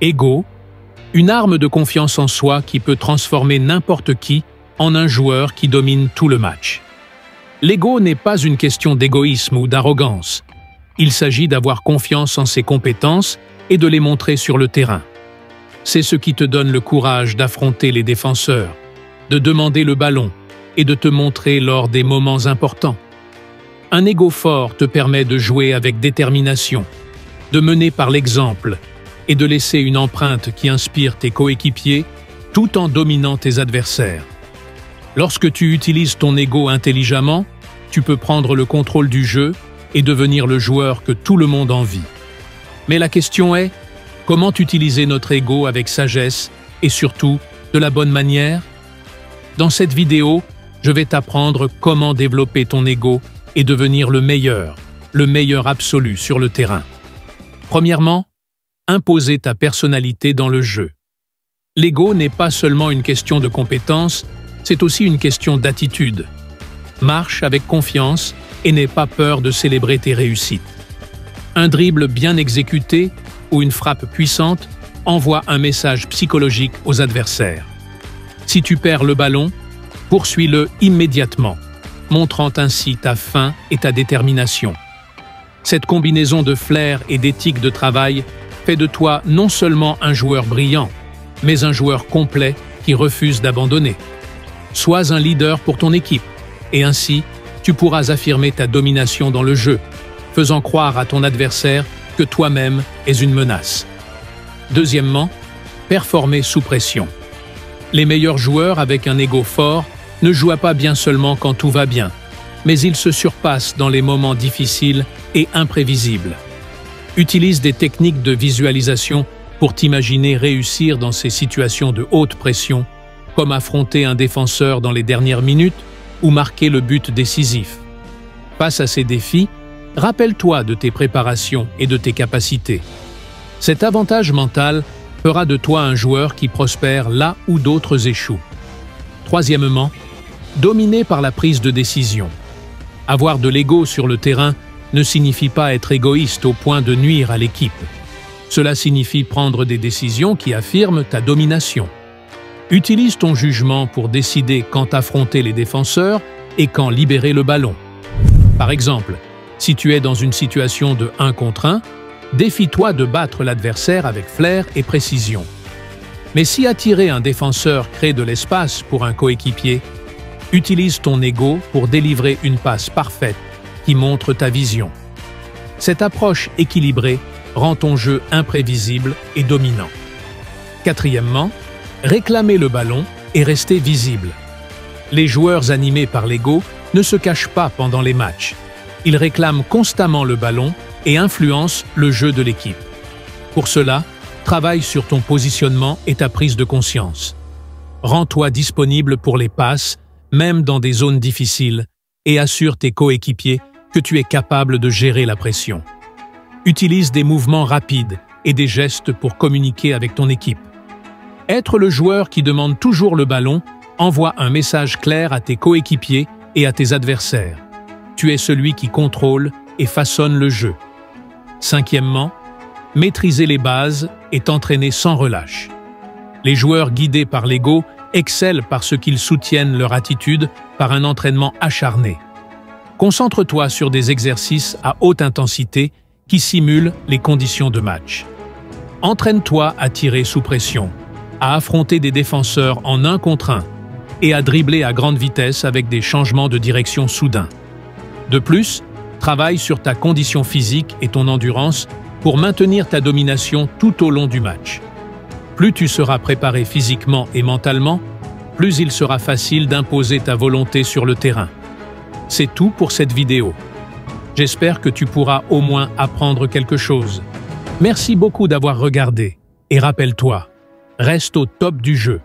Ego, une arme de confiance en soi qui peut transformer n'importe qui en un joueur qui domine tout le match. L'ego n'est pas une question d'égoïsme ou d'arrogance. Il s'agit d'avoir confiance en ses compétences et de les montrer sur le terrain. C'est ce qui te donne le courage d'affronter les défenseurs, de demander le ballon et de te montrer lors des moments importants. Un ego fort te permet de jouer avec détermination, de mener par l'exemple et de laisser une empreinte qui inspire tes coéquipiers tout en dominant tes adversaires. Lorsque tu utilises ton ego intelligemment, tu peux prendre le contrôle du jeu et devenir le joueur que tout le monde envie. Mais la question est, comment utiliser notre ego avec sagesse et surtout de la bonne manière? Dans cette vidéo, je vais t'apprendre comment développer ton ego et devenir le meilleur absolu sur le terrain. Premièrement, imposer ta personnalité dans le jeu. L'ego n'est pas seulement une question de compétence, c'est aussi une question d'attitude. Marche avec confiance et n'aie pas peur de célébrer tes réussites. Un dribble bien exécuté ou une frappe puissante envoie un message psychologique aux adversaires. Si tu perds le ballon, poursuis-le immédiatement, montrant ainsi ta faim et ta détermination. Cette combinaison de flair et d'éthique de travail fait de toi non seulement un joueur brillant, mais un joueur complet qui refuse d'abandonner. Sois un leader pour ton équipe, et ainsi, tu pourras affirmer ta domination dans le jeu, faisant croire à ton adversaire que toi-même es une menace. Deuxièmement, performer sous pression. Les meilleurs joueurs avec un ego fort ne jouent pas bien seulement quand tout va bien, mais ils se surpassent dans les moments difficiles et imprévisibles. Utilise des techniques de visualisation pour t'imaginer réussir dans ces situations de haute pression, comme affronter un défenseur dans les dernières minutes ou marquer le but décisif. Face à ces défis, rappelle-toi de tes préparations et de tes capacités. Cet avantage mental fera de toi un joueur qui prospère là où d'autres échouent. Troisièmement, dominer par la prise de décision. Avoir de l'ego sur le terrain ne signifie pas être égoïste au point de nuire à l'équipe. Cela signifie prendre des décisions qui affirment ta domination. Utilise ton jugement pour décider quand affronter les défenseurs et quand libérer le ballon. Par exemple, si tu es dans une situation de 1 contre 1, défie-toi de battre l'adversaire avec flair et précision. Mais si attirer un défenseur crée de l'espace pour un coéquipier, utilise ton ego pour délivrer une passe parfaite qui montre ta vision. Cette approche équilibrée rend ton jeu imprévisible et dominant. Quatrièmement, réclamer le ballon et rester visible. Les joueurs animés par l'ego ne se cachent pas pendant les matchs. Ils réclament constamment le ballon et influencent le jeu de l'équipe. Pour cela, travaille sur ton positionnement et ta prise de conscience. Rends-toi disponible pour les passes, même dans des zones difficiles, et assure tes coéquipiers que tu es capable de gérer la pression. Utilise des mouvements rapides et des gestes pour communiquer avec ton équipe. Être le joueur qui demande toujours le ballon envoie un message clair à tes coéquipiers et à tes adversaires. Tu es celui qui contrôle et façonne le jeu. Cinquièmement, maîtriser les bases et t'entraîner sans relâche. Les joueurs guidés par l'ego excellent parce qu'ils soutiennent leur attitude par un entraînement acharné. Concentre-toi sur des exercices à haute intensité qui simulent les conditions de match. Entraîne-toi à tirer sous pression, à affronter des défenseurs en 1 contre 1 et à dribbler à grande vitesse avec des changements de direction soudains. De plus, travaille sur ta condition physique et ton endurance pour maintenir ta domination tout au long du match. Plus tu seras préparé physiquement et mentalement, plus il sera facile d'imposer ta volonté sur le terrain. C'est tout pour cette vidéo. J'espère que tu pourras au moins apprendre quelque chose. Merci beaucoup d'avoir regardé et rappelle-toi, reste au top du jeu.